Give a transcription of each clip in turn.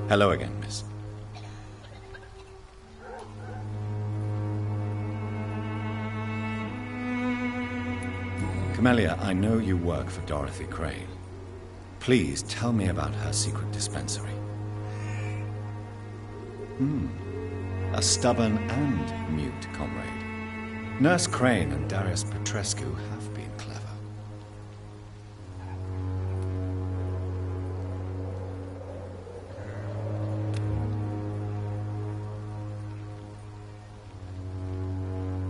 Hello again, miss. Camellia, I know you work for Dorothy Crane. Please tell me about her secret dispensary. A stubborn and mute comrade. Nurse Crane and Darius Petrescu have been clever.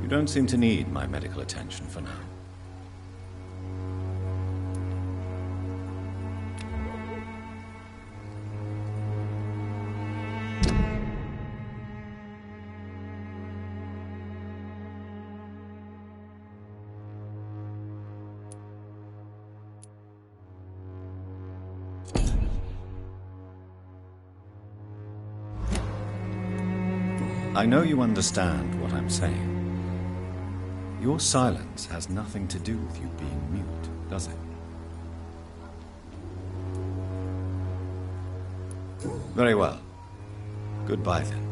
You don't seem to need my medical attention for now. I know you understand what I'm saying. Your silence has nothing to do with you being mute, does it? Very well. Goodbye then.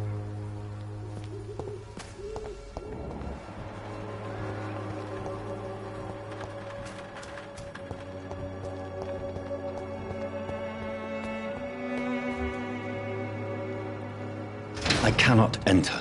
I cannot enter.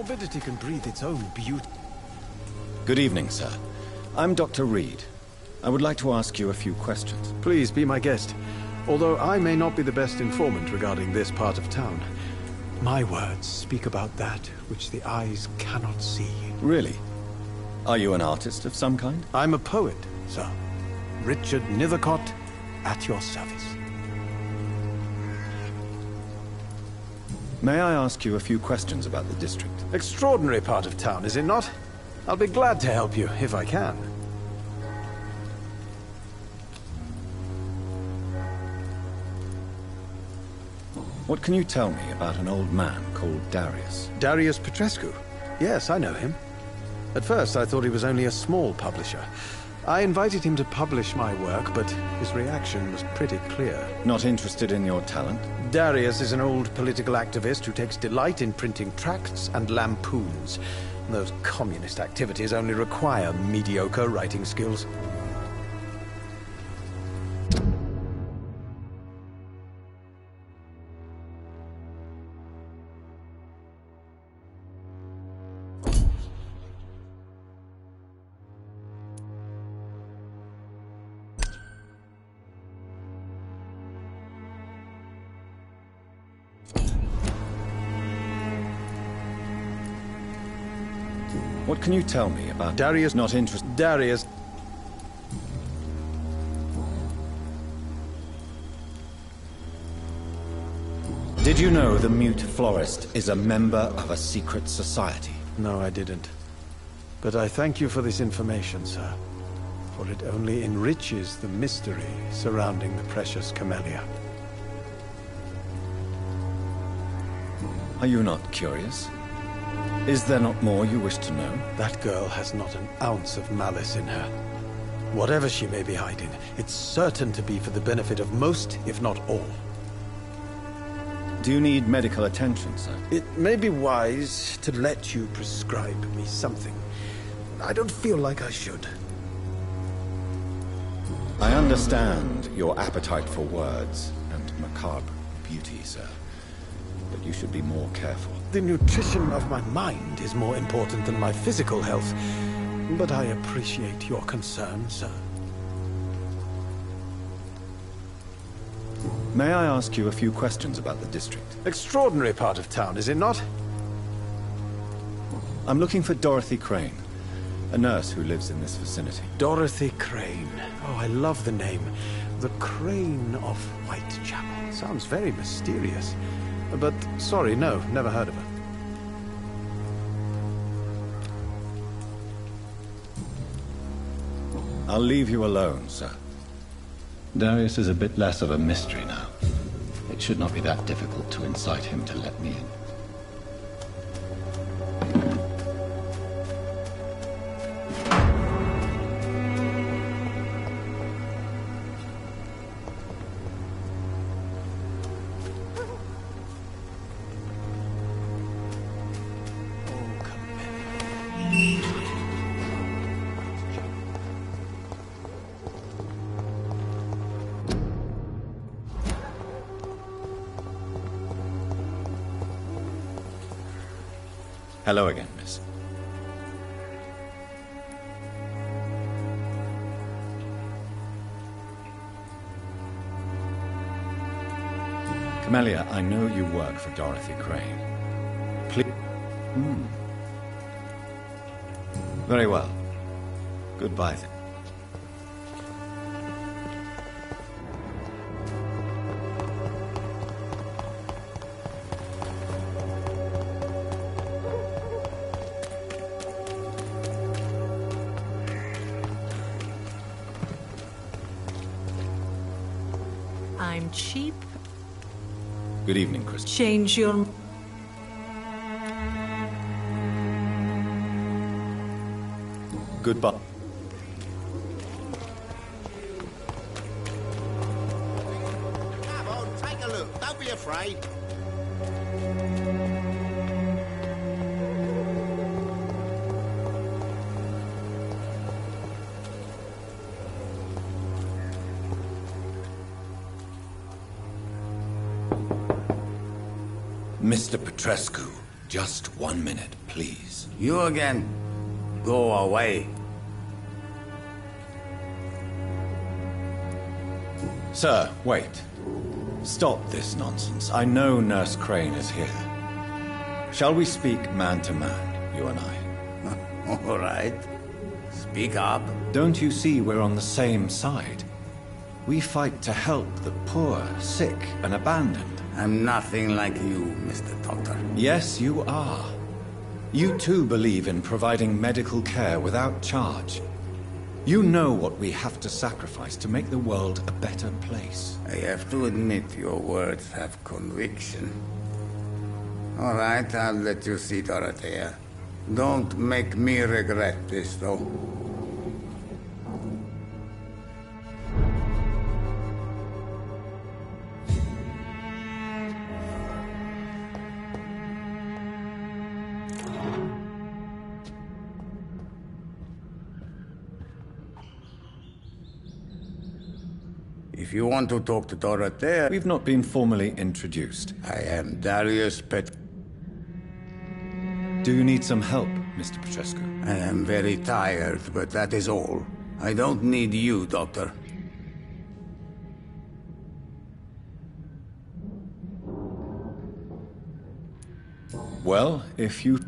morbidity can breathe its own beauty. Good evening, sir. I'm Dr. Reed. I would like to ask you a few questions. Please be my guest. Although I may not be the best informant regarding this part of town, my words speak about that which the eyes cannot see. Really? Are you an artist of some kind? I'm a poet, sir. Richard Nethercott, at your service. May I ask you a few questions about the district? Extraordinary part of town, is it not? I'll be glad to help you, if I can. What can you tell me about an old man called Darius? Darius Petrescu? Yes, I know him. At first, I thought he was only a small publisher. I invited him to publish my work, but his reaction was pretty clear. Not interested in your talent? Darius is an old political activist who takes delight in printing tracts and lampoons. Those communist activities only require mediocre writing skills. What can you tell me about Darius? Not interested. Darius. Did you know the mute florist is a member of a secret society? No, I didn't. But I thank you for this information, sir. For it only enriches the mystery surrounding the precious camellia. Are you not curious? Is there not more you wish to know? That girl has not an ounce of malice in her. Whatever she may be hiding, it's certain to be for the benefit of most, if not all. Do you need medical attention, sir? It may be wise to let you prescribe me something. I don't feel like I should. I understand your appetite for words and macabre beauty, sir. But you should be more careful. The nutrition of my mind is more important than my physical health. But I appreciate your concern, sir. May I ask you a few questions about the district? Extraordinary part of town, is it not? I'm looking for Dorothy Crane, a nurse who lives in this vicinity. Dorothy Crane. Oh, I love the name. The Crane of Whitechapel. Sounds very mysterious. But, sorry, no, never heard of her. I'll leave you alone, sir. Darius is a bit less of a mystery now. It should not be that difficult to incite him to let me in. Hello again, miss. Camellia, I know you work for Dorothy Crane. Please... Very well. Goodbye, then. I'm cheap. Good evening, Chris. Change your... Goodbye. Come on, take a look. Don't be afraid. Mr. Petrescu, Just 1 minute, please. You again. Go away. Sir, wait. Stop this nonsense. I know Nurse Crane is here. Shall we speak man to man, you and I? All right. Speak up. Don't you see we're on the same side? We fight to help the poor, sick, and abandoned. I'm nothing like you, Mr. Doctor. Yes, you are. You too believe in providing medical care without charge. You know what we have to sacrifice to make the world a better place. I have to admit your words have conviction. All right, I'll let you see Dorothea. Don't make me regret this, though. If you want to talk to Dorothea... We've not been formally introduced. I am Darius Pet... Do you need some help, Mr. Petrescu? I am very tired, but that is all. I don't need you, Doctor. Well, if you...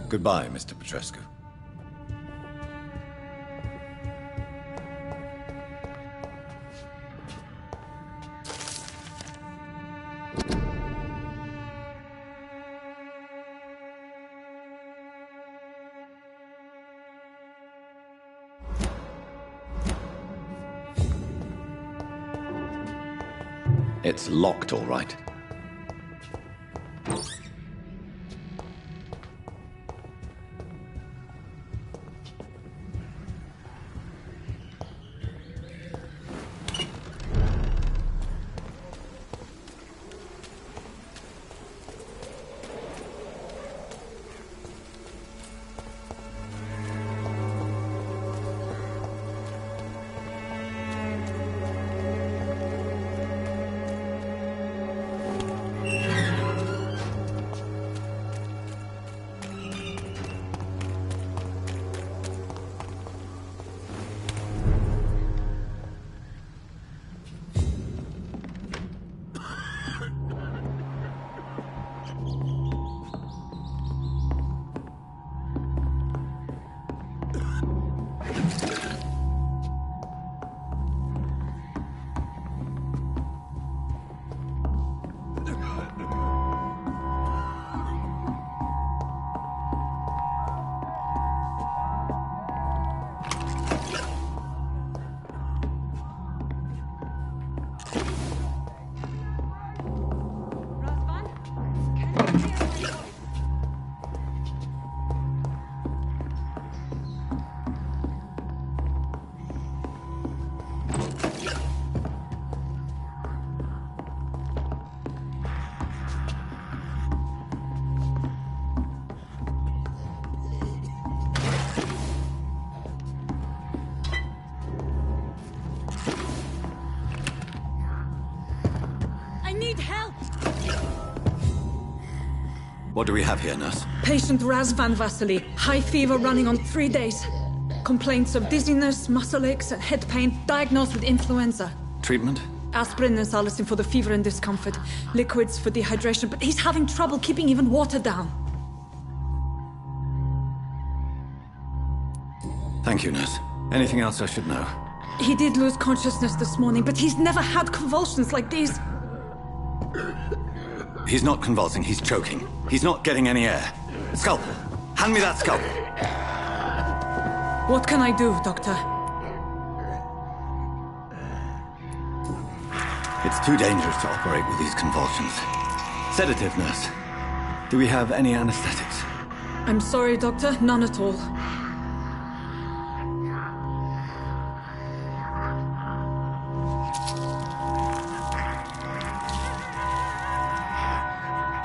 Goodbye, Mr. Petrescu. It's locked, all right. What do we have here, nurse? Patient Razvan Vasily. High fever running on 3 days. Complaints of dizziness, muscle aches, and head pain. Diagnosed with influenza. Treatment? Aspirin and salicin for the fever and discomfort. Liquids for dehydration, but he's having trouble keeping even water down. Thank you, nurse. Anything else I should know? He did lose consciousness this morning, but he's never had convulsions like these. He's not convulsing, he's choking. He's not getting any air. Scalpel! Hand me that scalpel! What can I do, Doctor? It's too dangerous to operate with these convulsions. Sedative, nurse. Do we have any anesthetics? I'm sorry, Doctor. None at all.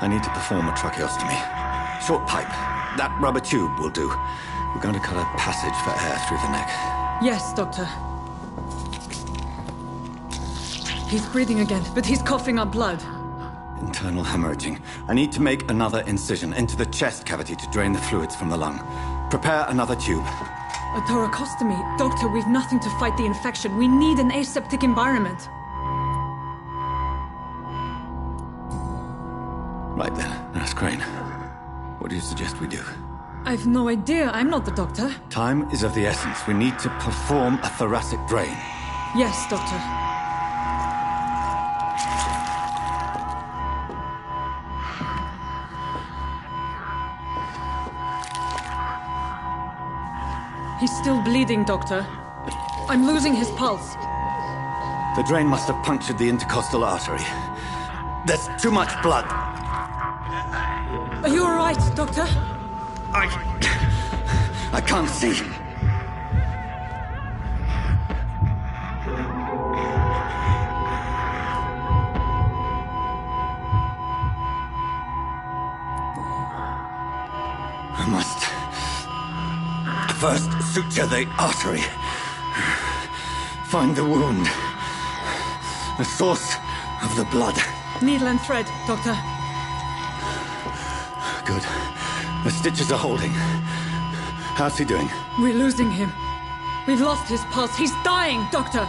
I need to perform a tracheostomy. Short pipe. That rubber tube will do. We're going to cut a passage for air through the neck. Yes, Doctor. He's breathing again, but he's coughing up blood. Internal hemorrhaging. I need to make another incision into the chest cavity to drain the fluids from the lung. Prepare another tube. A thoracostomy. Doctor, we've nothing to fight the infection. We need an aseptic environment. Right then, Nurse Crane. What do you suggest we do? I've no idea. I'm not the doctor. Time is of the essence. We need to perform a thoracic drain. Yes, doctor. He's still bleeding, doctor. I'm losing his pulse. The drain must have punctured the intercostal artery. There's too much blood. Are you all right, doctor? I can't see. I must first suture the artery. Find the wound. The source of the blood. Needle and thread, doctor. Good. The stitches are holding. How's he doing? We're losing him. We've lost his pulse. He's dying, doctor.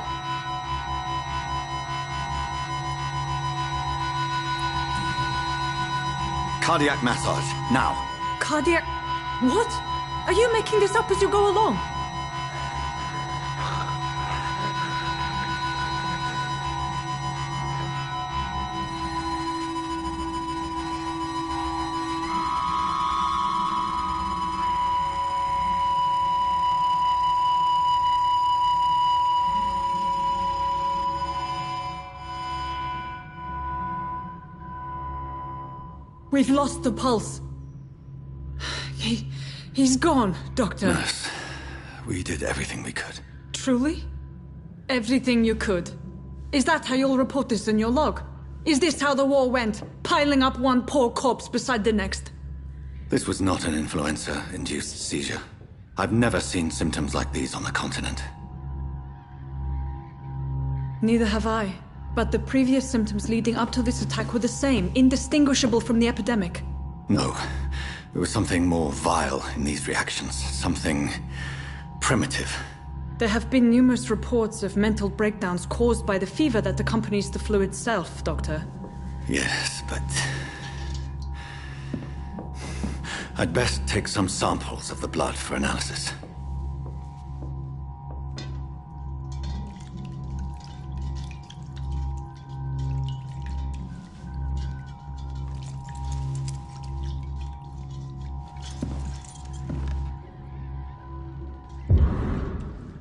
Cardiac massage, now. Cardiac... What? Are you making this up as you go along? We've lost the pulse. He's gone, Doctor. Nurse, we did everything we could. Truly? Everything you could? Is that how you'll report this in your log? Is this how the war went? Piling up one poor corpse beside the next? This was not an influenza-induced seizure. I've never seen symptoms like these on the continent. Neither have I. But the previous symptoms leading up to this attack were the same, indistinguishable from the epidemic. No. There was something more vile in these reactions. Something primitive. There have been numerous reports of mental breakdowns caused by the fever that accompanies the flu itself, Doctor. Yes, but... I'd best take some samples of the blood for analysis.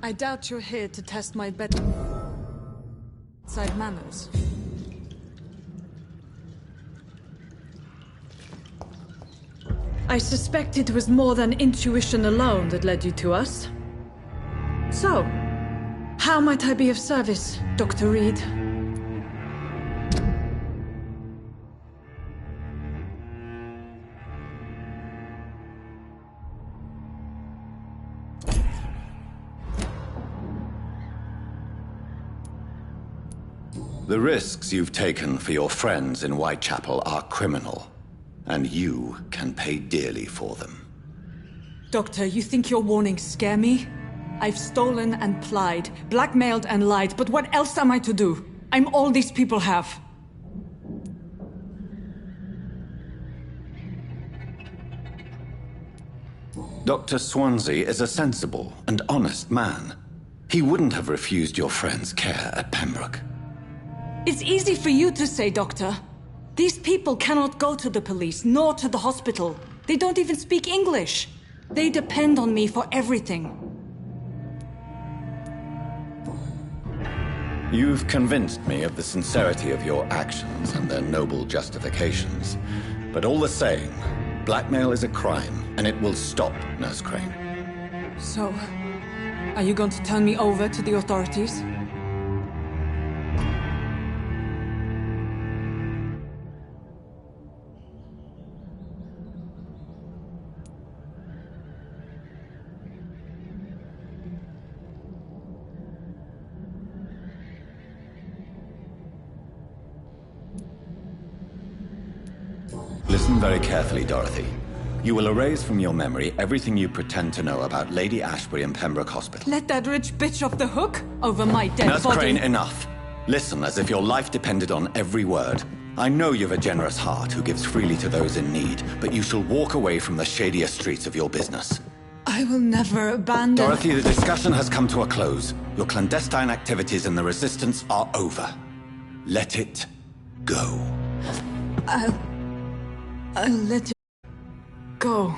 I doubt you're here to test my bedside manners. I suspect it was more than intuition alone that led you to us. So, how might I be of service, Dr. Reed? The risks you've taken for your friends in Whitechapel are criminal, and you can pay dearly for them. Doctor, you think your warnings scare me? I've stolen and plied, blackmailed and lied, but what else am I to do? I'm all these people have. Dr. Swansea is a sensible and honest man. He wouldn't have refused your friend's care at Pembroke. It's easy for you to say, Doctor. These people cannot go to the police, nor to the hospital. They don't even speak English. They depend on me for everything. You've convinced me of the sincerity of your actions and their noble justifications. But all the same, blackmail is a crime, and it will stop, Nurse Crane. So, are you going to turn me over to the authorities? Listen very carefully, Dorothy. You will erase from your memory everything you pretend to know about Lady Ashbury and Pembroke Hospital. Let that rich bitch off the hook over my dead Nurse body. Crane, enough. Listen as if your life depended on every word. I know you've a generous heart who gives freely to those in need, but you shall walk away from the shadier streets of your business. I will never abandon... Dorothy, the discussion has come to a close. Your clandestine activities in the Resistance are over. Let it go. I'll let it go.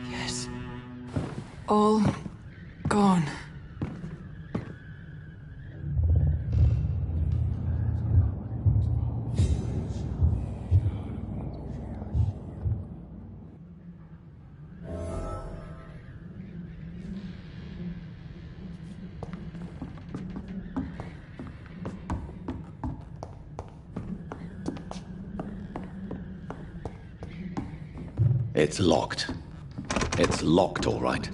Yes. All gone. It's locked. It's locked, all right.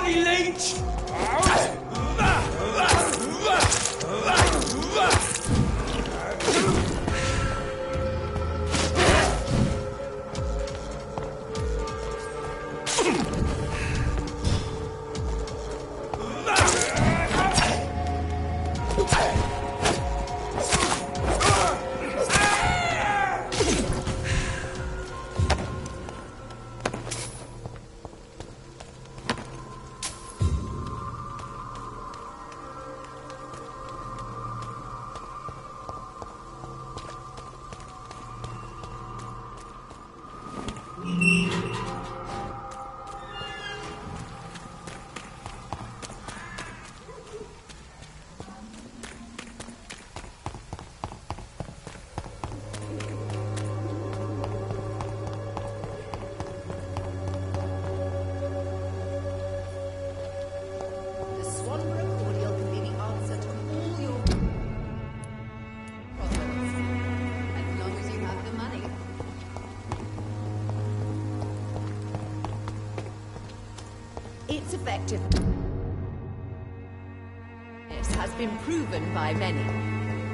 body, leech! The Swanborough cordial can be the answer to all your problems, as long as you have the money. Its effectiveness has been proven by many.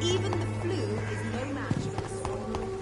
Even the flu is no match for the Swanborough.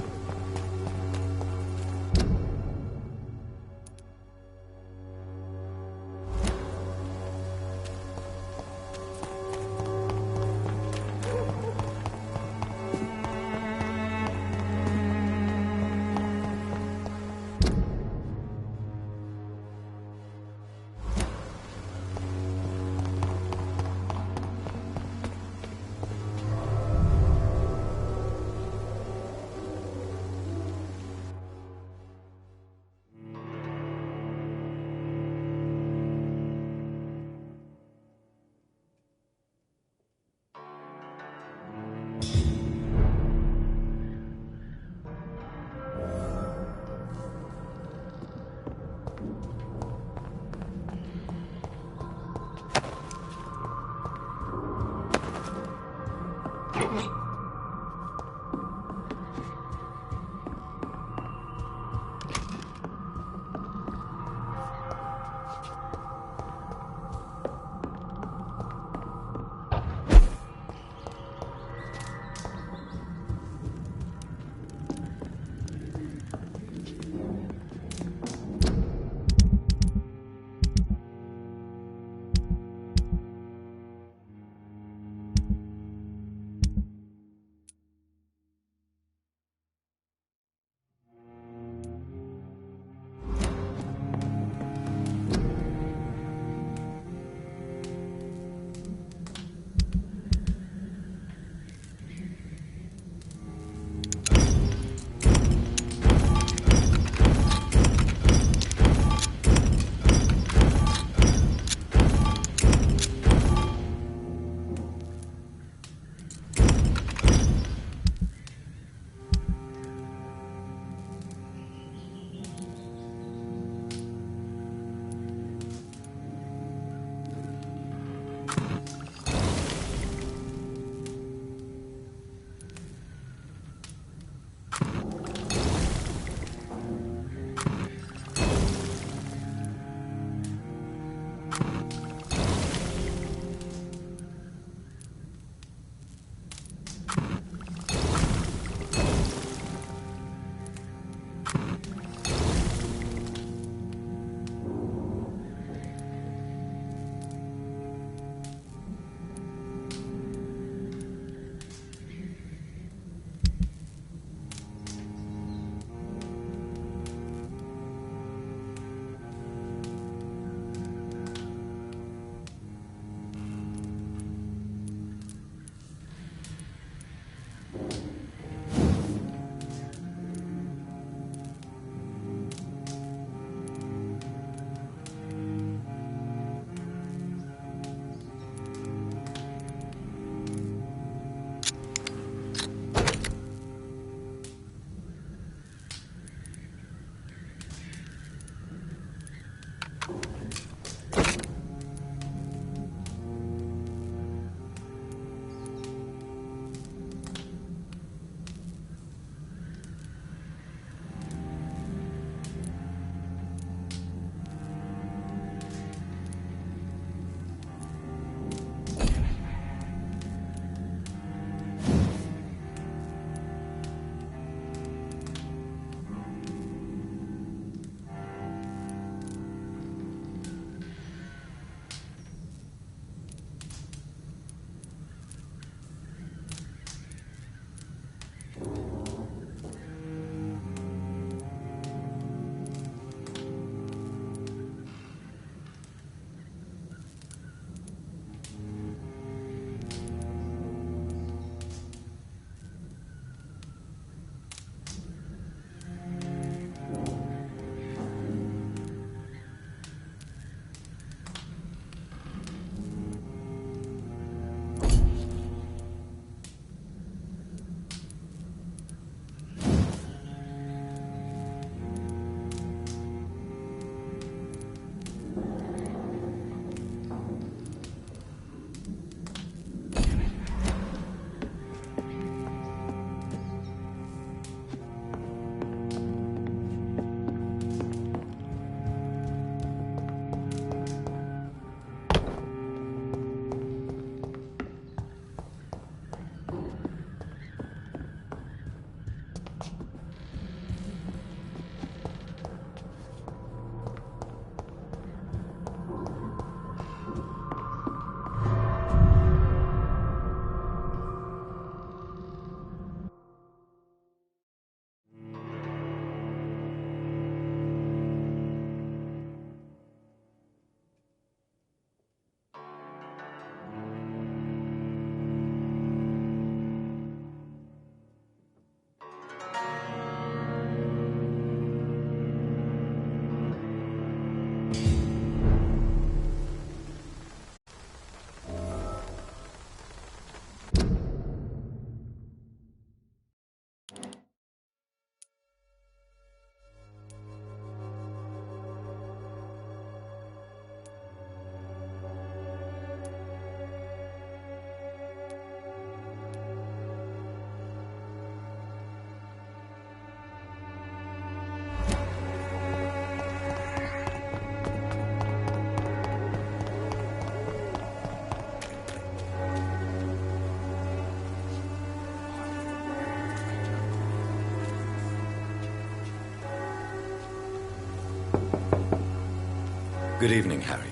Good evening, Harry.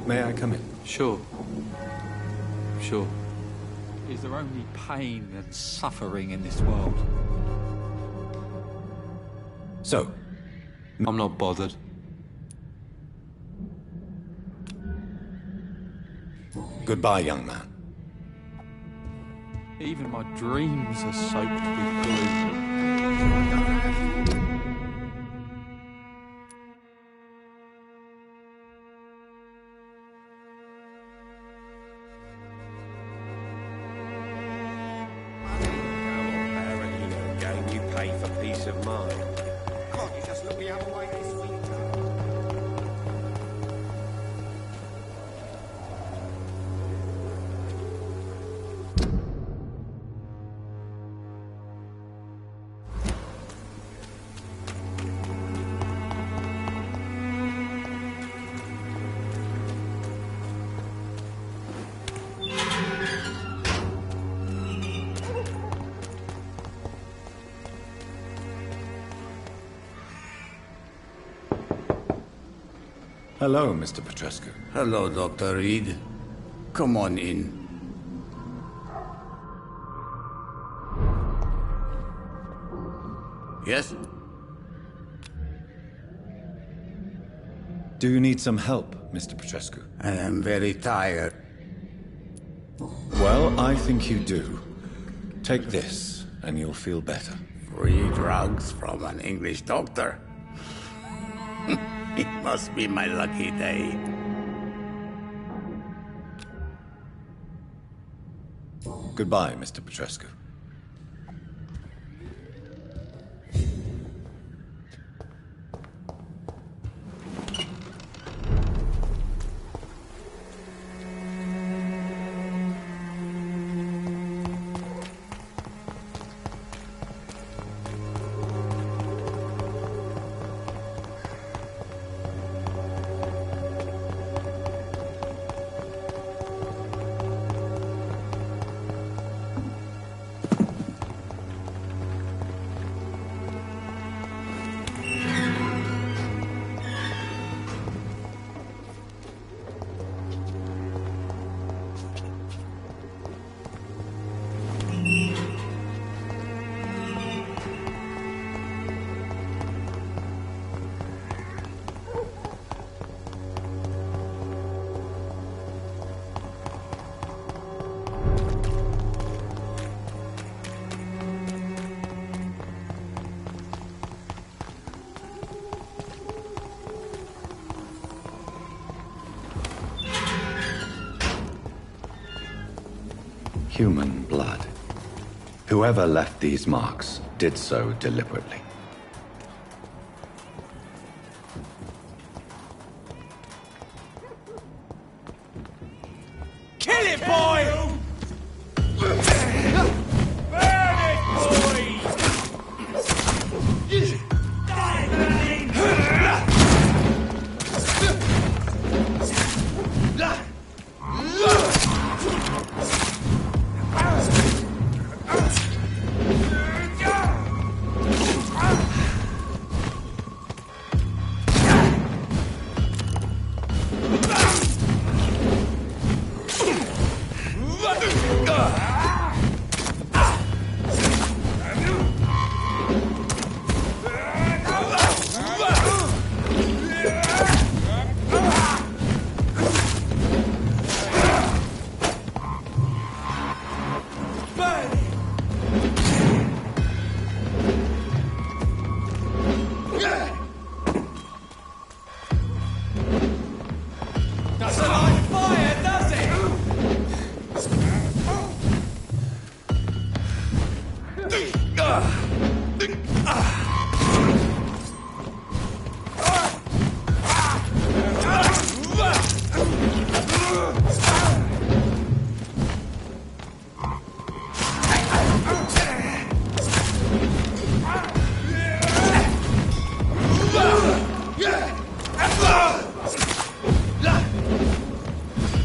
May I come in? Sure. Sure. Is there only pain and suffering in this world? So, I'm not bothered. goodbye, young man. Even my dreams are soaked with glue. You pay for peace of mind. Can't you just look the other way this week? Hello, Mr. Petrescu. Hello, Dr. Reed. Come on in. Yes? Do you need some help, Mr. Petrescu? I am very tired. Well, I think you do. Take this, and you'll feel better. Free drugs from an English doctor. It must be my lucky day. Goodbye, Mr. Petrescu. Human blood. Whoever left these marks did so deliberately. Kill it, boy! Burn it, boy! Die, burning! Doesn't like fire, does it?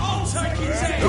I'll take his head!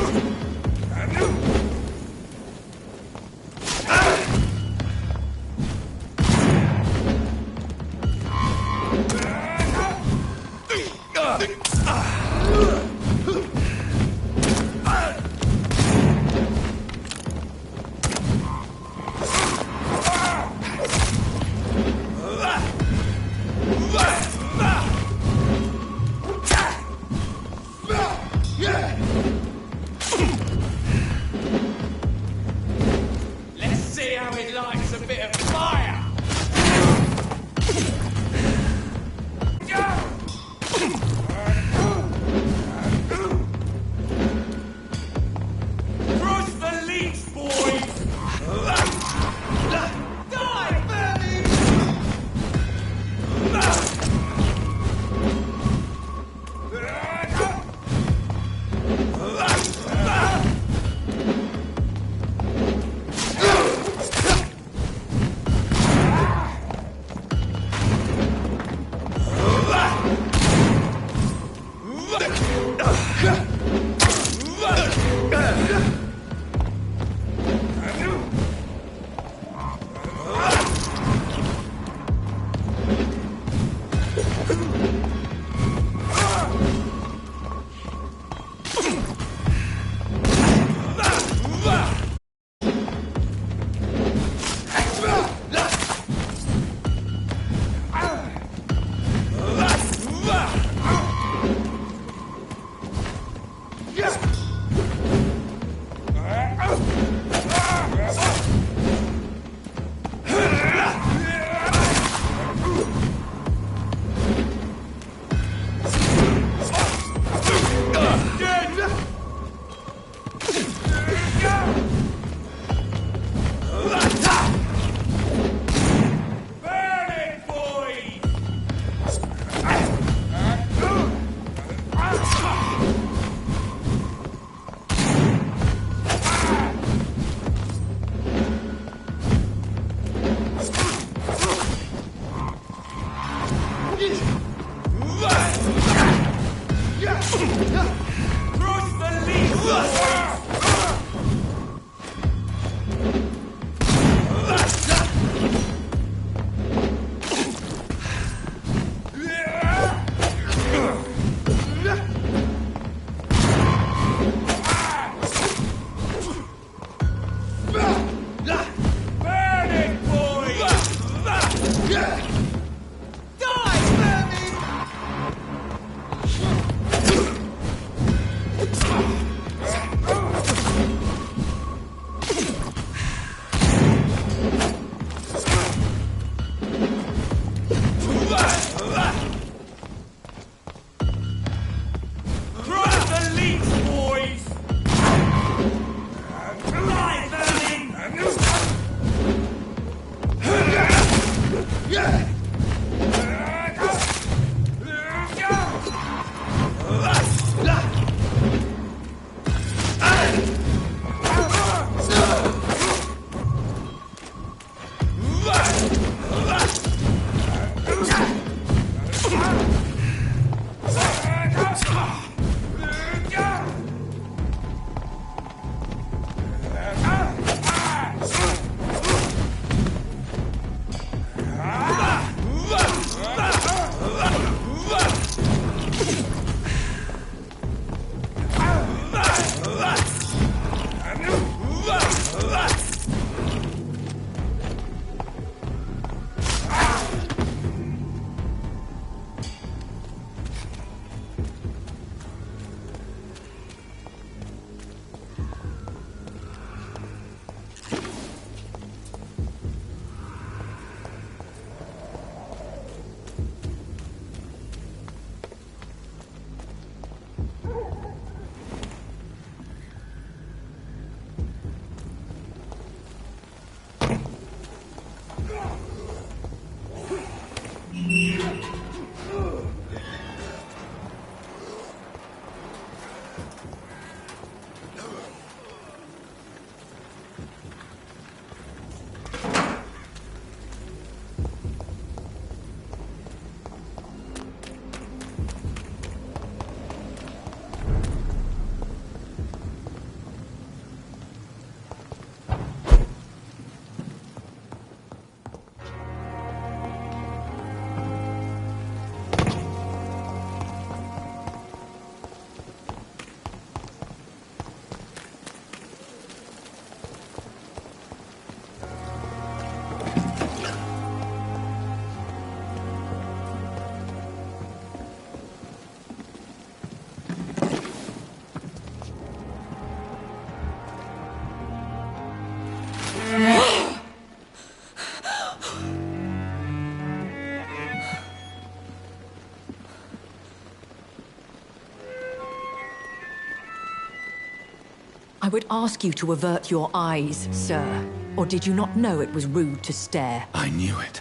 I would ask you to avert your eyes, sir. Or did you not know it was rude to stare? I knew it.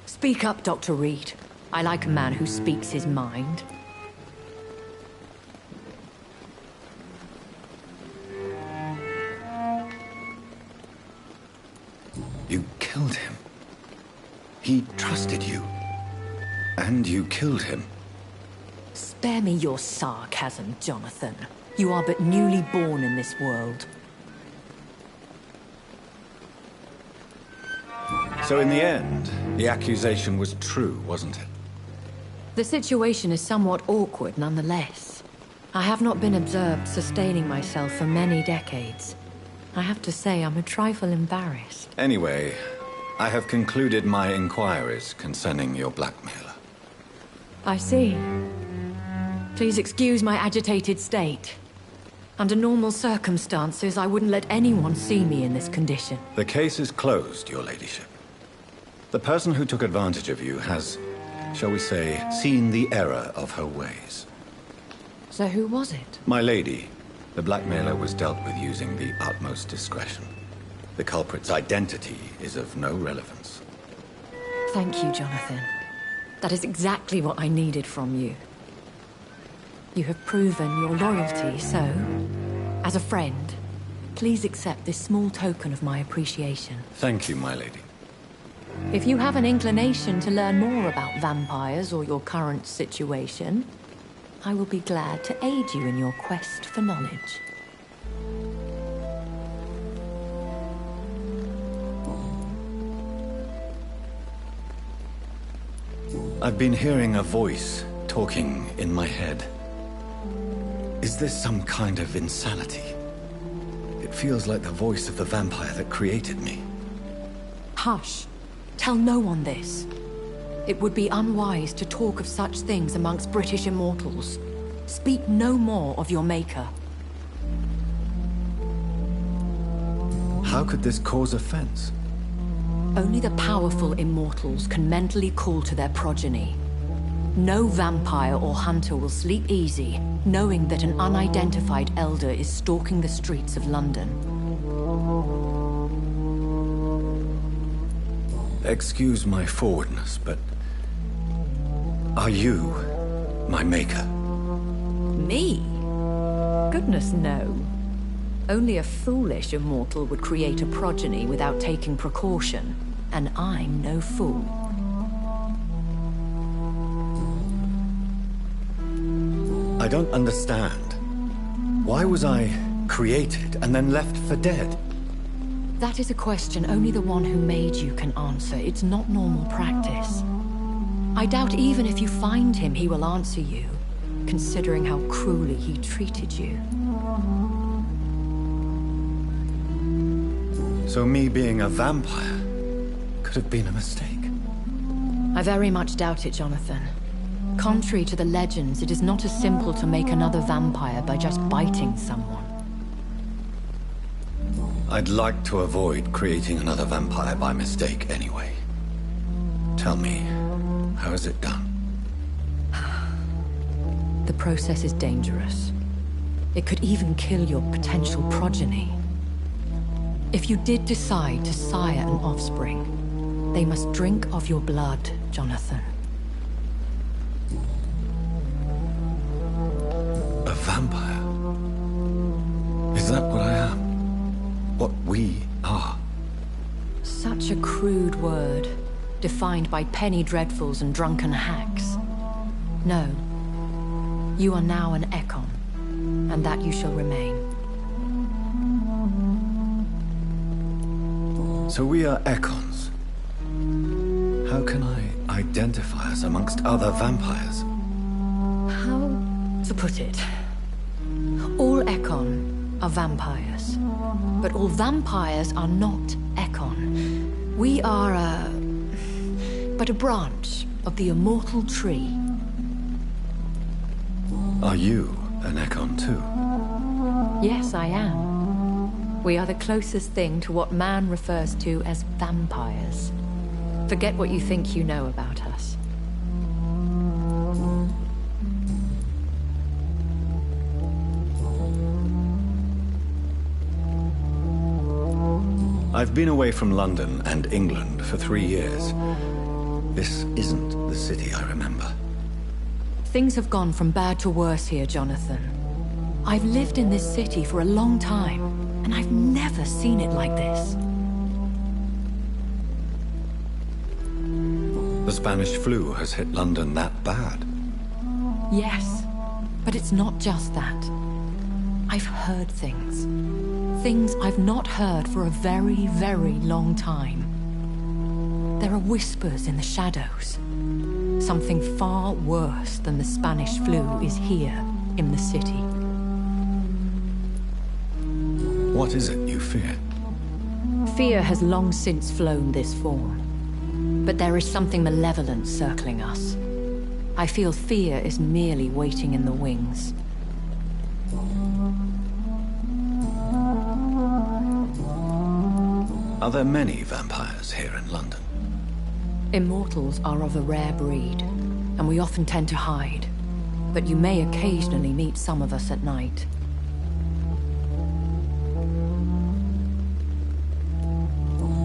Speak up, Dr. Reed. I like a man who speaks his mind. You killed him. He trusted you. And you killed him. Spare me your sarcasm, Jonathan. You are but newly born in this world. So in the end, the accusation was true, wasn't it? The situation is somewhat awkward nonetheless. I have not been observed sustaining myself for many decades. I have to say I'm a trifle embarrassed. Anyway, I have concluded my inquiries concerning your blackmailer. I see. Please excuse my agitated state. Under normal circumstances, I wouldn't let anyone see me in this condition. The case is closed, your ladyship. The person who took advantage of you has, shall we say, seen the error of her ways. So who was it? My lady, the blackmailer was dealt with using the utmost discretion. The culprit's identity is of no relevance. Thank you, Jonathan. That is exactly what I needed from you. You have proven your loyalty, so, as a friend, please accept this small token of my appreciation. Thank you, my lady. If you have an inclination to learn more about vampires or your current situation, I will be glad to aid you in your quest for knowledge. I've been hearing a voice talking in my head. Is this some kind of insanity? It feels like the voice of the vampire that created me. Hush. Tell no one this. It would be unwise to talk of such things amongst British immortals. Speak no more of your maker. How could this cause offense? Only the powerful immortals can mentally call to their progeny. No vampire or hunter will sleep easy, knowing that an unidentified elder is stalking the streets of London. Excuse my forwardness, but... are you my maker? Me? Goodness, no. Only a foolish immortal would create a progeny without taking precaution, and I'm no fool. I don't understand. Why was I created and then left for dead? That is a question only the one who made you can answer. It's not normal practice. I doubt even if you find him, he will answer you, considering how cruelly he treated you. So me being a vampire could have been a mistake. I very much doubt it, Jonathan. Contrary to the legends, it is not as simple to make another vampire by just biting someone. I'd like to avoid creating another vampire by mistake anyway. Tell me, how is it done? The process is dangerous. It could even kill your potential progeny. If you did decide to sire an offspring, they must drink of your blood, Jonathan. A vampire? Is that what I am? What we are? Such a crude word, defined by penny dreadfuls and drunken hacks. No. You are now an Ekon, and that you shall remain. So we are Ekons. How can I identify us amongst other vampires? How to put it? All Ekon are vampires. But all vampires are not Ekon. We are but a branch of the immortal tree. Are you an Ekon too? Yes, I am. We are the closest thing to what man refers to as vampires. Forget what you think you know about us. I've been away from London and England for 3 years. This isn't the city I remember. Things have gone from bad to worse here, Jonathan. I've lived in this city for a long time, and I've never seen it like this. The Spanish flu has hit London that bad. Yes, but it's not just that. I've heard things. Things I've not heard for a very, very long time. There are whispers in the shadows. Something far worse than the Spanish flu is here in the city. What is it you fear? Fear has long since flown this form. But there is something malevolent circling us. I feel fear is merely waiting in the wings. Are there many vampires here in London? Immortals are of a rare breed, and we often tend to hide. But you may occasionally meet some of us at night.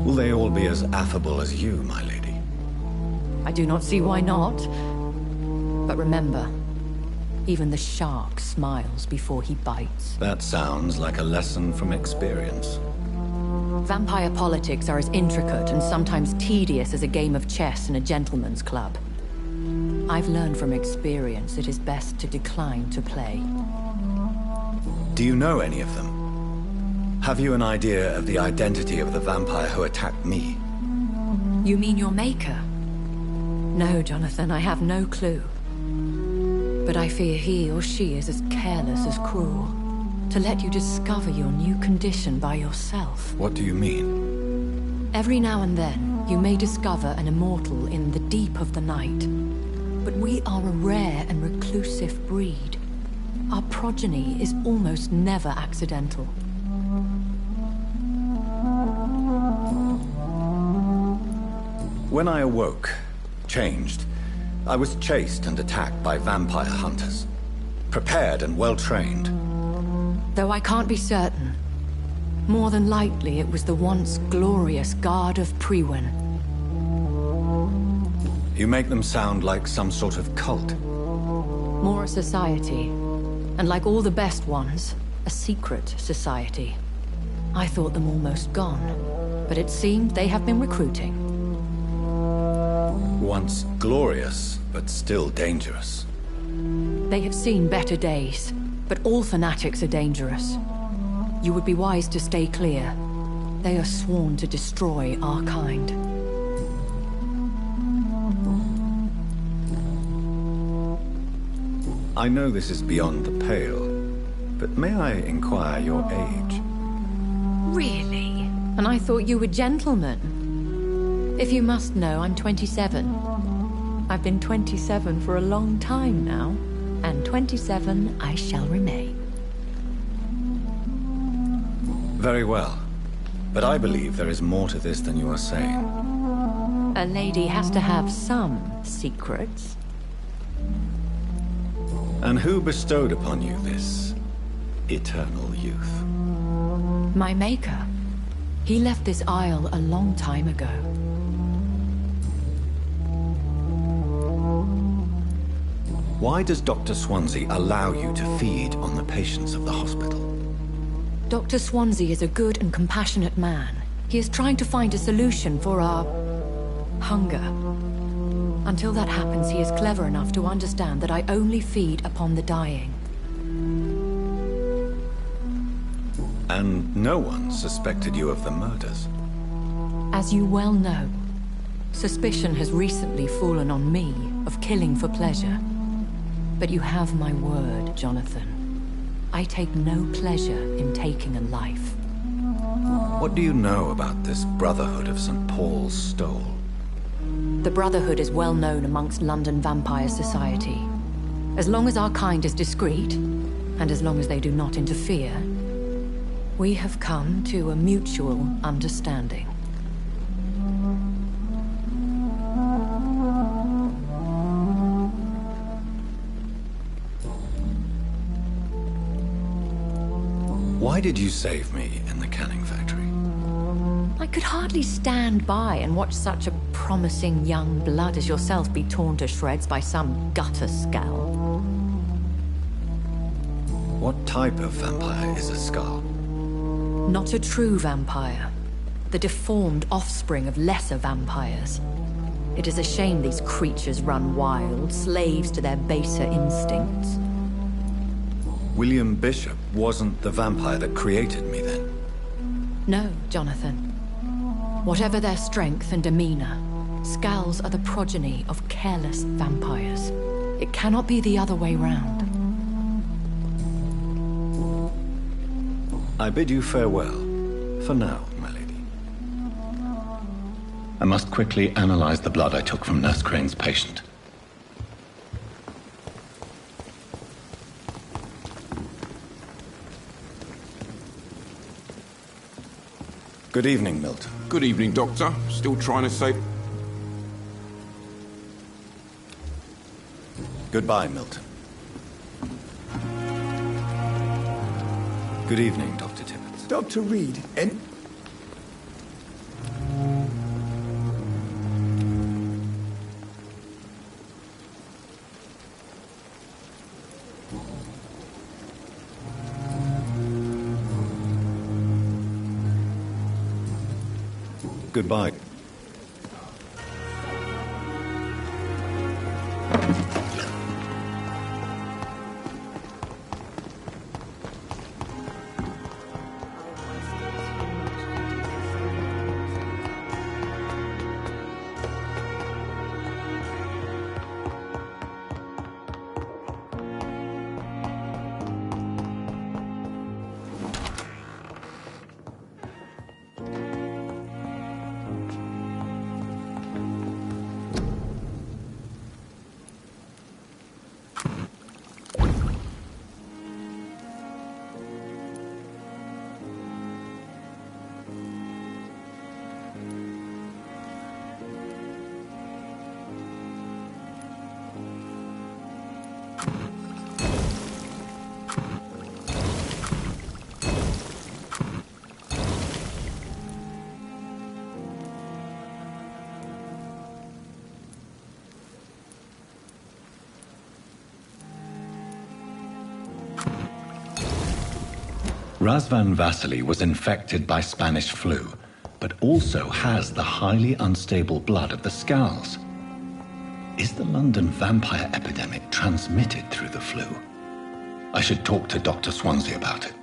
Will they all be as affable as you, my lady? I do not see why not. But remember, even the shark smiles before he bites. That sounds like a lesson from experience. Vampire politics are as intricate and sometimes tedious as a game of chess in a gentleman's club. I've learned from experience it is best to decline to play. Do you know any of them? Have you an idea of the identity of the vampire who attacked me? You mean your maker? No, Jonathan, I have no clue. But I fear he or she is as careless as cruel. To let you discover your new condition by yourself. What do you mean? Every now and then, you may discover an immortal in the deep of the night. But we are a rare and reclusive breed. Our progeny is almost never accidental. When I awoke, changed, I was chased and attacked by vampire hunters. Prepared and well-trained. Though I can't be certain. More than likely, it was the once glorious Guard of Priwen. You make them sound like some sort of cult. More a society. And like all the best ones, a secret society. I thought them almost gone. But it seemed they have been recruiting. Once glorious, but still dangerous. They have seen better days. But all fanatics are dangerous. You would be wise to stay clear. They are sworn to destroy our kind. I know this is beyond the pale, but may I inquire your age? Really? And I thought you were gentlemen. If you must know, I'm 27. I've been 27 for a long time now. And 27 I shall remain. Very well. But I believe there is more to this than you are saying. A lady has to have some secrets. And who bestowed upon you this eternal youth? My maker. He left this isle a long time ago. Why does Dr. Swansea allow you to feed on the patients of the hospital? Dr. Swansea is a good and compassionate man. He is trying to find a solution for our hunger. Until that happens, he is clever enough to understand that I only feed upon the dying. And no one suspected you of the murders? As you well know, suspicion has recently fallen on me of killing for pleasure. But you have my word, Jonathan. I take no pleasure in taking a life. What do you know about this Brotherhood of St. Paul's Stole? The Brotherhood is well known amongst London vampire society. As long as our kind is discreet, and as long as they do not interfere, we have come to a mutual understanding. Why did you save me in the canning factory? I I could hardly stand by and watch such a promising young blood as yourself be torn to shreds by some gutter skull. What type of vampire is a skull? Not a true vampire. The deformed offspring of lesser vampires. It is a shame these creatures run wild, slaves to their baser instincts. William Bishop wasn't the vampire that created me, then? No, Jonathan. Whatever their strength and demeanor, Skulls are the progeny of careless vampires. It cannot be the other way round. I bid you farewell, for now, my lady. I must quickly analyze the blood I took from Nurse Crane's patient. Good evening, Milton. Good evening, Doctor. Still trying to save... Goodbye, Milton. Good evening, Dr. Tibbets. Dr. Reed, and... Goodbye. Razvan Vasily was infected by Spanish flu, but also has the highly unstable blood of the Skulls. Is the London vampire epidemic transmitted through the flu? I should talk to Dr. Swansea about it.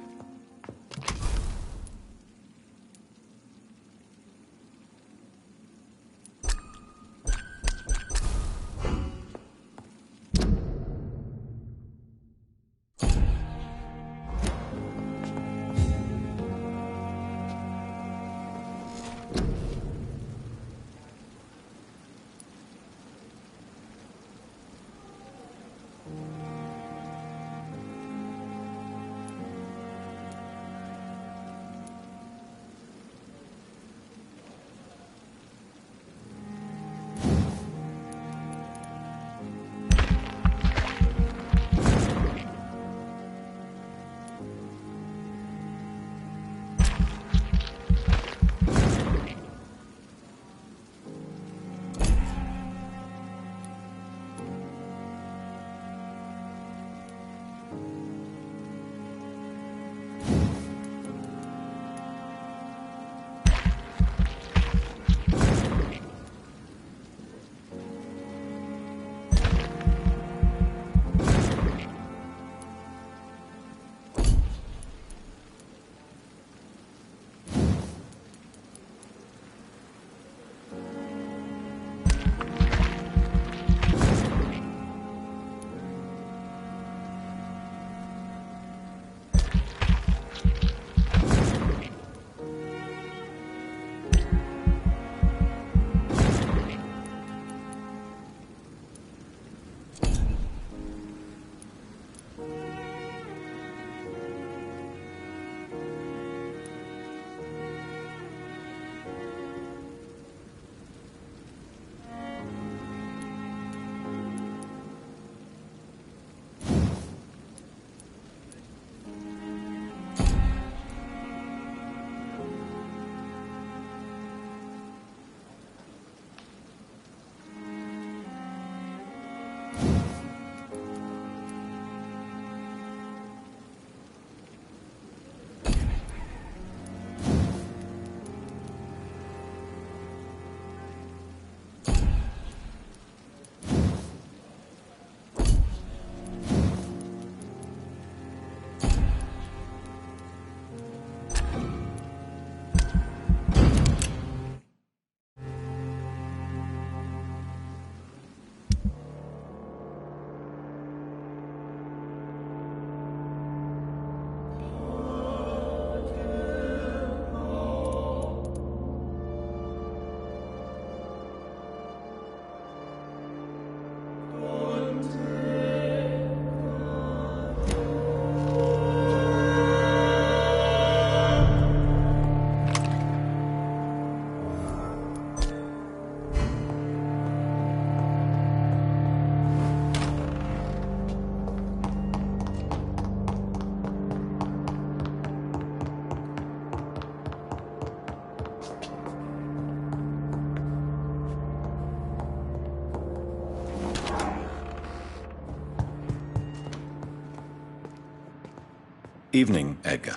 Evening, Edgar.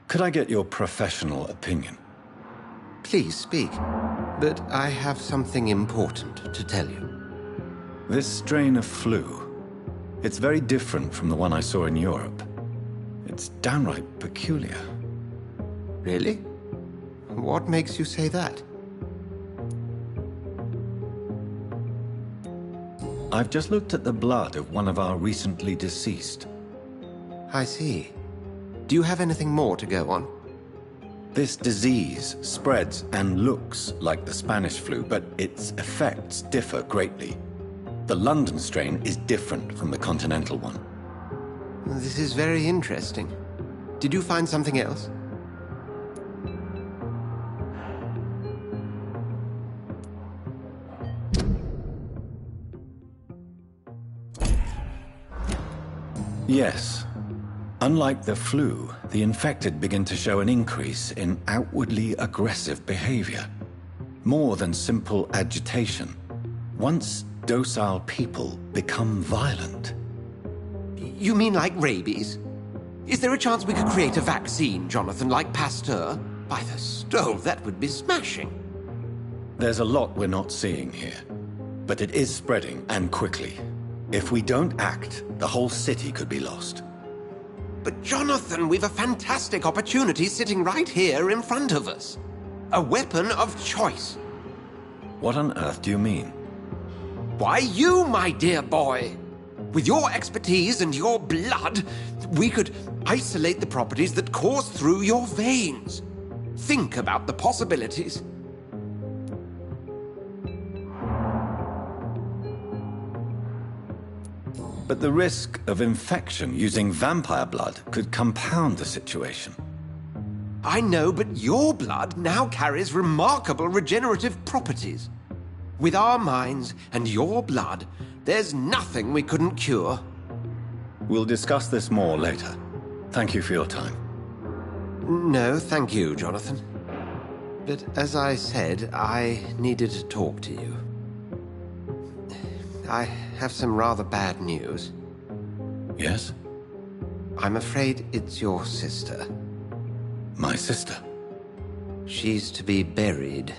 Could I get your professional opinion? Please speak, but I have something important to tell you. This strain of flu, it's very different from the one I saw in Europe. It's downright peculiar. Really? What makes you say that? I've just looked at the blood of one of our recently deceased. I see. Do you have anything more to go on? This disease spreads and looks like the Spanish flu, but its effects differ greatly. The London strain is different from the continental one. This is very interesting. Did you find something else? Yes. Unlike the flu, the infected begin to show an increase in outwardly aggressive behavior. More than simple agitation. Once docile people become violent. You mean like rabies? Is there a chance we could create a vaccine, Jonathan, like Pasteur? By the stove, that would be smashing. There's a lot we're not seeing here. But it is spreading, and quickly. If we don't act, the whole city could be lost. But Jonathan, we've a fantastic opportunity sitting right here in front of us. A weapon of choice. What on earth do you mean? Why, you, my dear boy. With your expertise and your blood, we could isolate the properties that course through your veins. Think about the possibilities. But the risk of infection using vampire blood could compound the situation. I know, but your blood now carries remarkable regenerative properties. With our minds and your blood, there's nothing we couldn't cure. We'll discuss this more later. Thank you for your time. No, thank you, Jonathan. But as I said, I needed to talk to you. I have some rather bad news. Yes? I'm afraid it's your sister. My sister? She's to be buried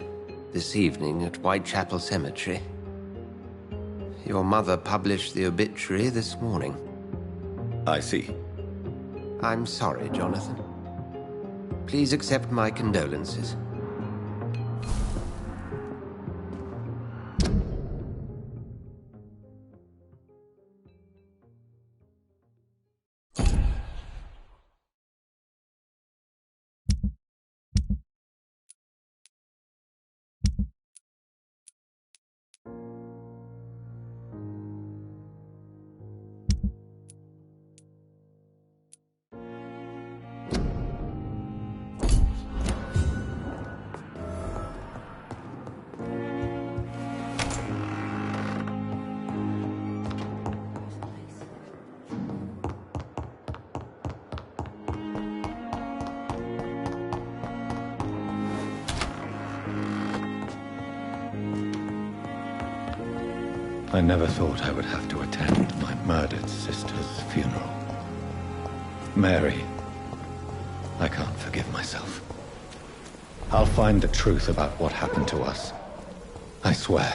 this evening at Whitechapel Cemetery. Your mother published the obituary this morning. I see. I'm sorry, Jonathan. Please accept my condolences. I never thought I would have to attend my murdered sister's funeral. Mary, I can't forgive myself. I'll find the truth about what happened to us. I swear.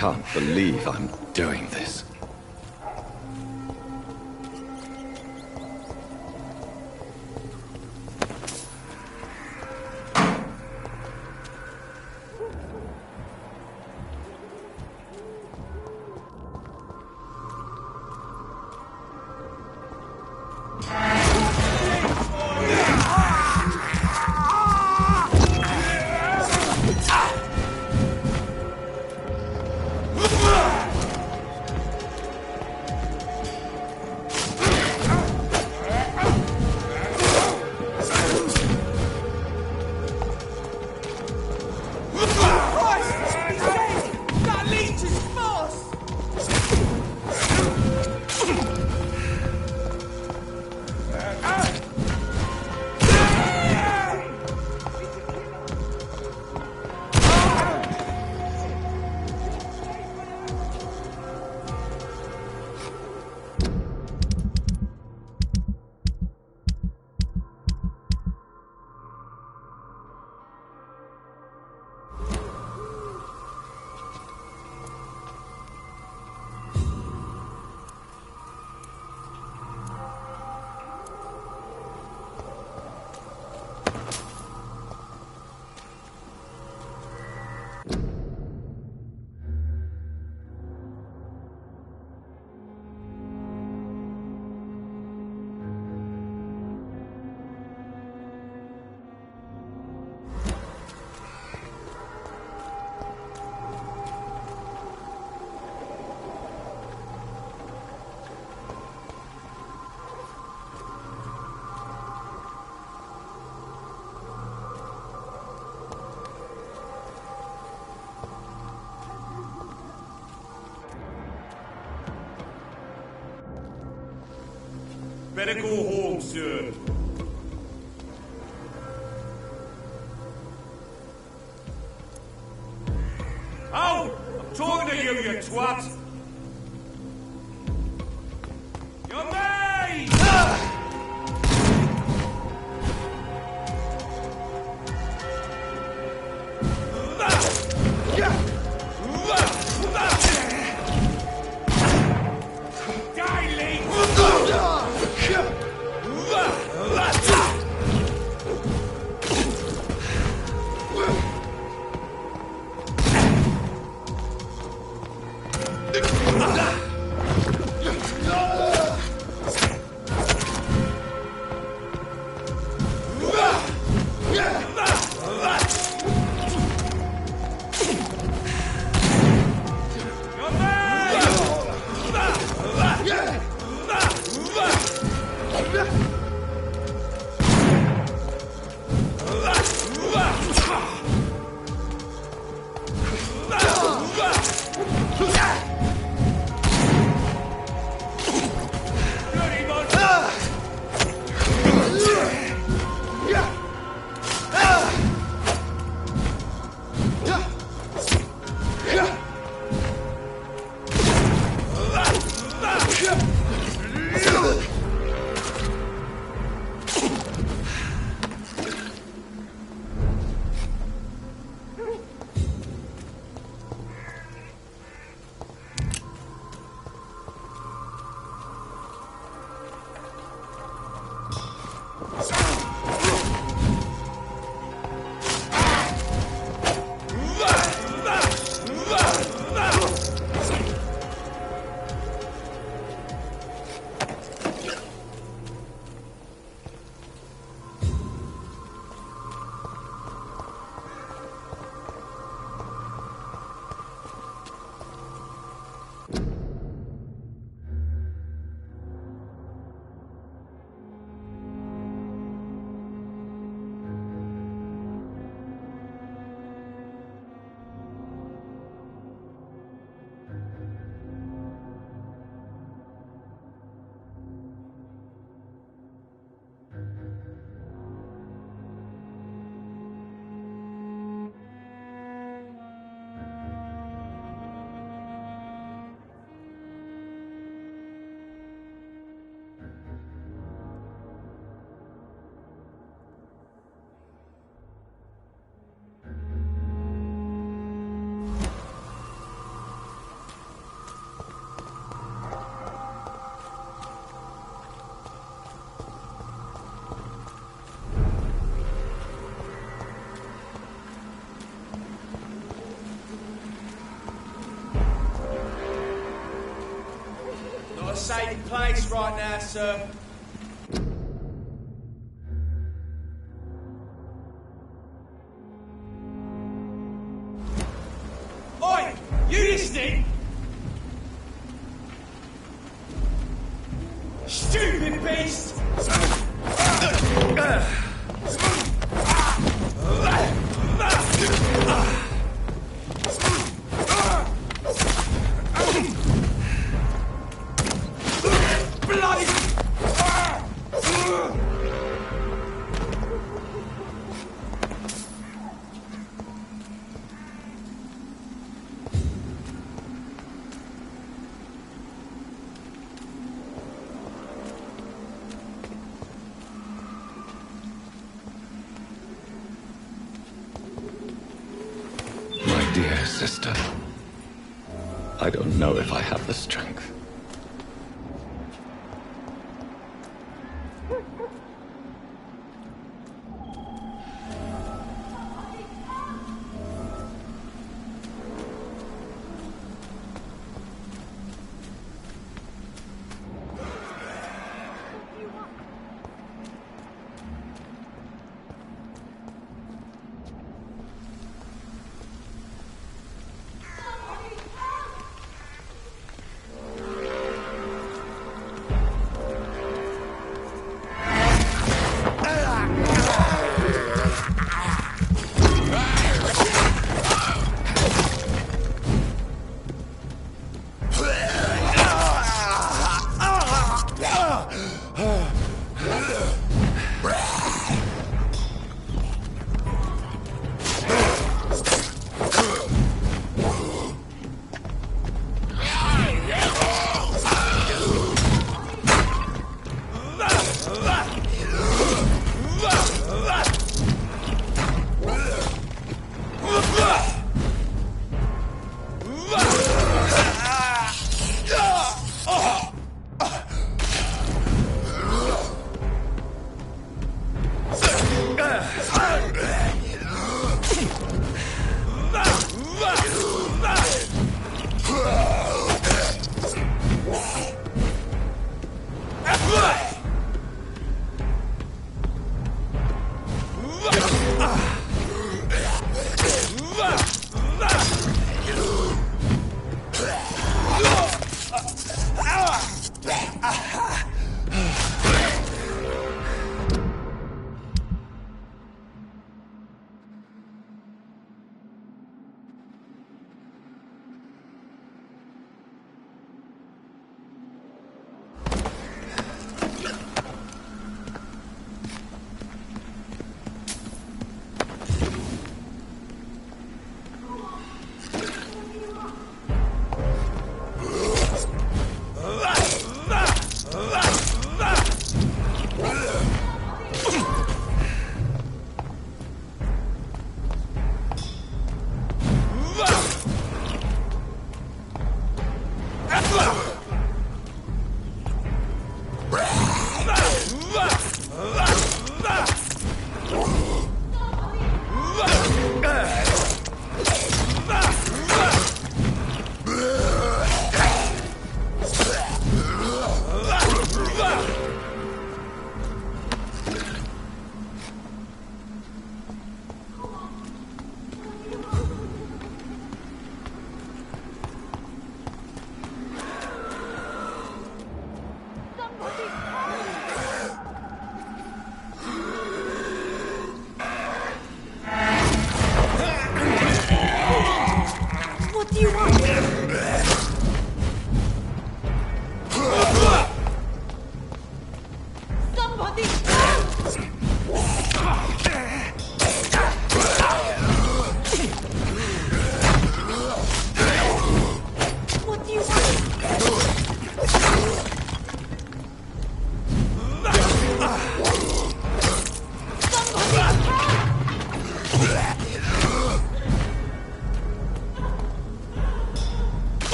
can't believe I'm doing this. Better go home, sir. Out! I'm talking to you, you twat! You're made! Die, Lee! take place right now, sir. Oi! You listening? Stupid beast! Bloody! My dear sister, I don't know if I have the strength.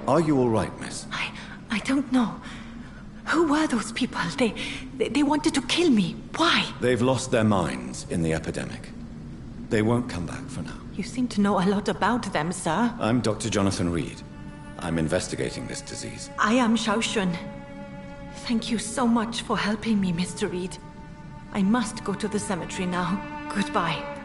Are you all right, miss? I don't know. Who were those people? They wanted to kill me. Why? They've lost their minds in the epidemic. They won't come back for now. You seem to know a lot about them, sir. I'm Dr. Jonathan Reed. I'm investigating this disease. I am Xiaoshun. Thank you so much for helping me, Mr. Reed. I must go to the cemetery now. Goodbye.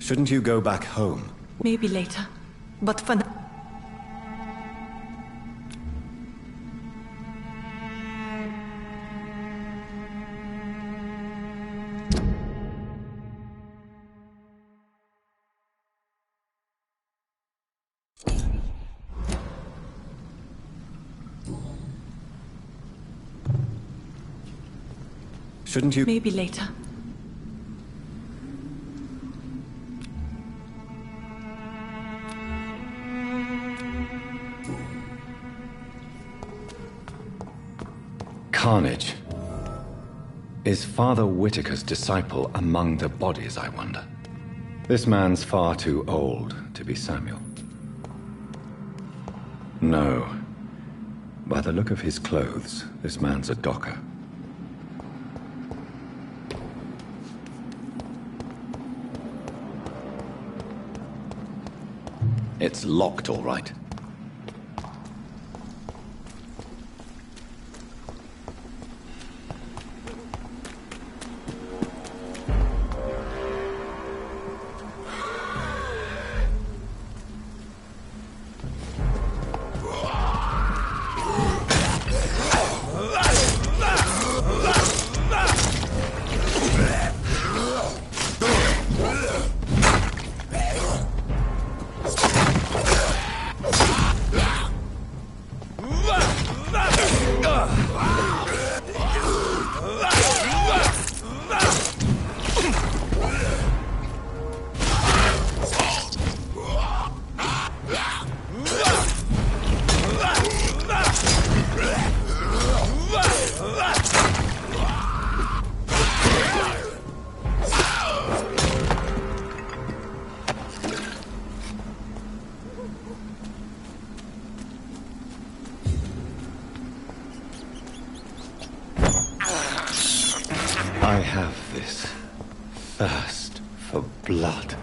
Shouldn't you go back home? Maybe later. But for now... Shouldn't you... Maybe later. Carnage. Is Father Whitaker's disciple among the bodies, I wonder? This man's far too old to be Samuel. No. By the look of his clothes, this man's a docker. It's locked, all right. I have this thirst for blood.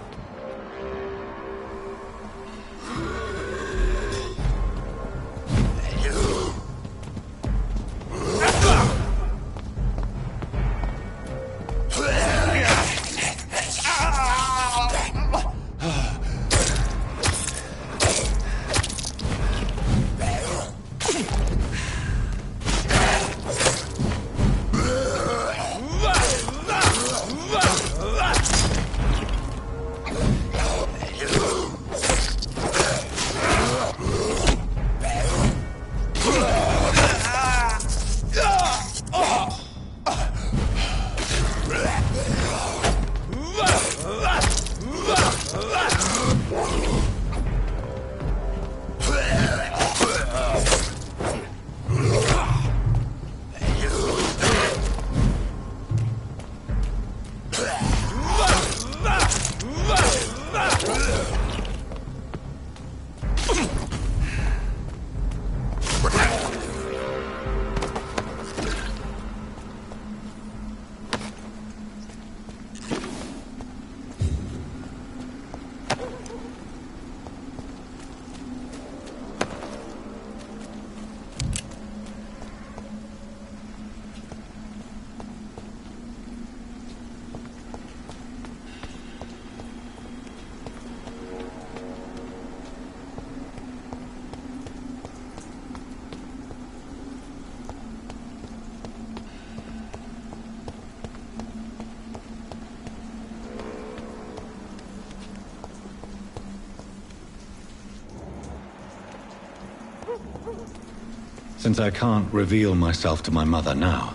Since I can't reveal myself to my mother now,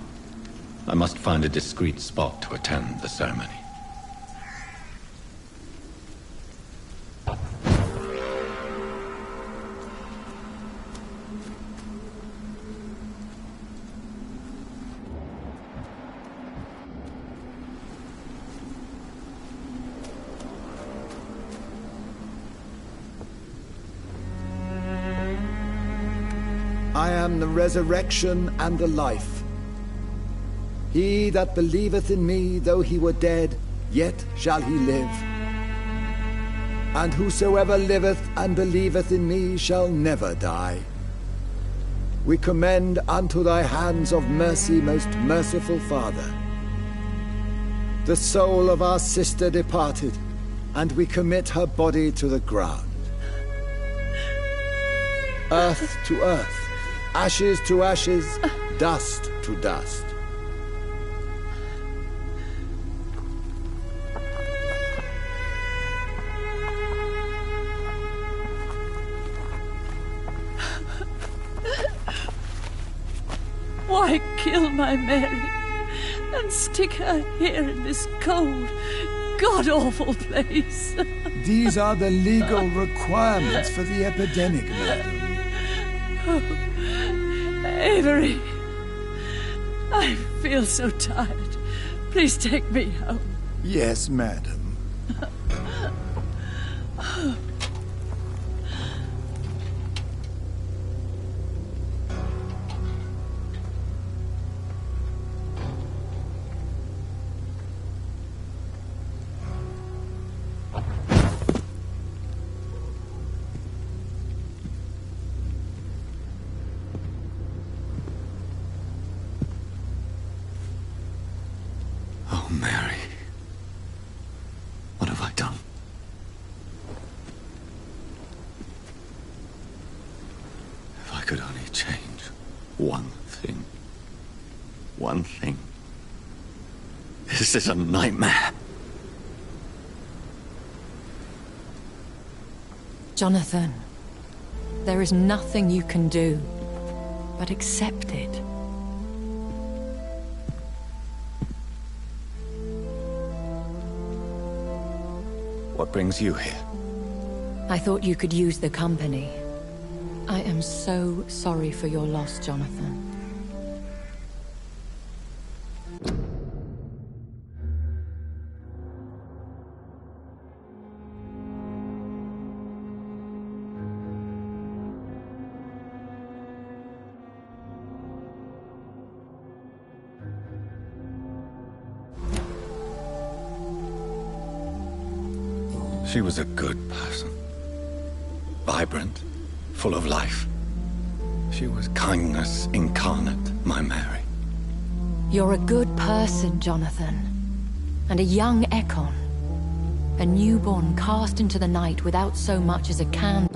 I must find a discreet spot to attend the ceremony. I am the resurrection and the life. He that believeth in me, though he were dead, yet shall he live. And whosoever liveth and believeth in me shall never die. We commend unto thy hands of mercy, most merciful Father, the soul of our sister departed, and we commit her body to the ground. Earth to earth, ashes to ashes, dust to dust. Why kill my Mary and stick her here in this cold, god-awful place? These are the legal requirements for the epidemic, madam. Oh, Avery, I feel so tired. Please take me home. Yes, madam. Mary, what have I done? If I could only change one thing. One thing. This is a nightmare. Jonathan, there is nothing you can do but accept it. What brings you here? I thought you could use the company. I am so sorry for your loss, Jonathan. She was a good person. Vibrant, full of life. She was kindness incarnate, my Mary. You're a good person, Jonathan. And a young Ekon. A newborn cast into the night without so much as a candle.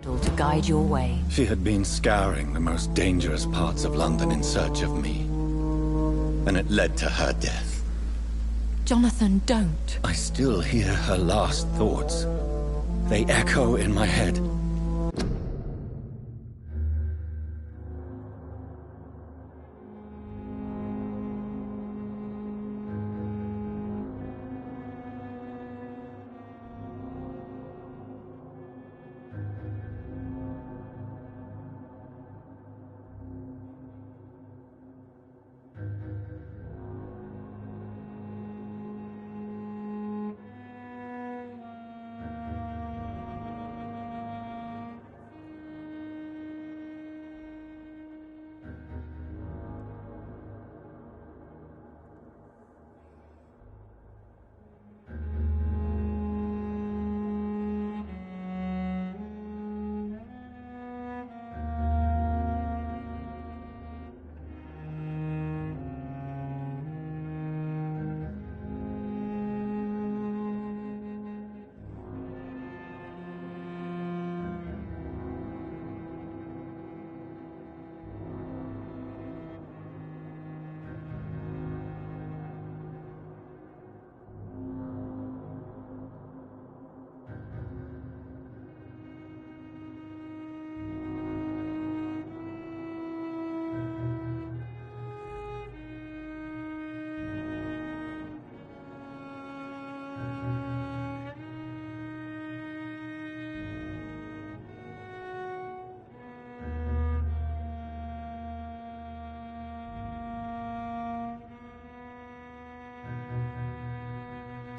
To guide your way. She had been scouring the most dangerous parts of London in search of me. And it led to her death. Jonathan, don't. I still hear her last thoughts. They echo in my head.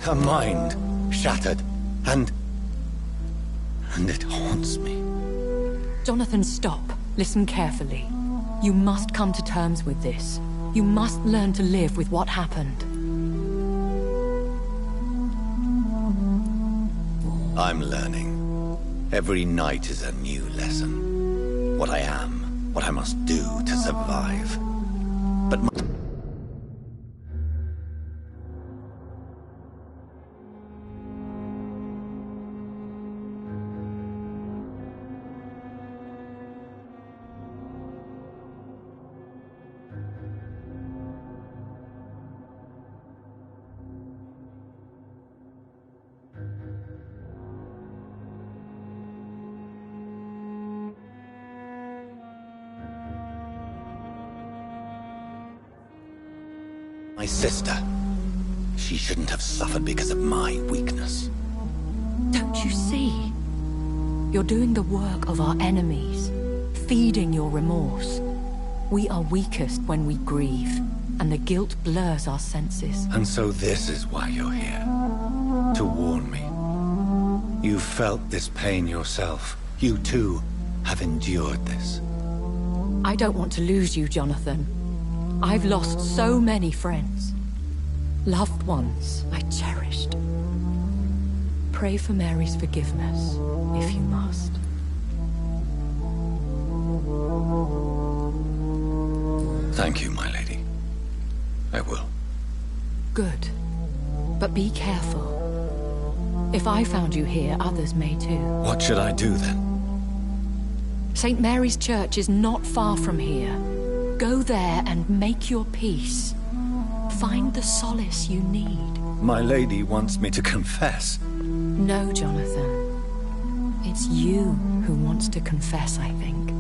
Her mind shattered, and it haunts me. Jonathan, stop. Listen carefully. You must come to terms with this. You must learn to live with what happened. I'm learning. Every night is a new lesson. What I am, what I must do to survive. But my sister, she shouldn't have suffered because of my weakness. Don't you see? You're doing the work of our enemies, feeding your remorse. We are weakest when we grieve, and the guilt blurs our senses. And so this is why you're here. To warn me. You felt this pain yourself. You too have endured this. I don't want to lose you, Jonathan. I've lost so many friends. Loved ones I cherished. Pray for Mary's forgiveness, if you must. Thank you, my lady. I will. Good. But be careful. If I found you here, others may too. What should I do then? St. Mary's Church is not far from here. Go there and make your peace. Find the solace you need. My lady wants me to confess. No, Jonathan. It's you who wants to confess, I think.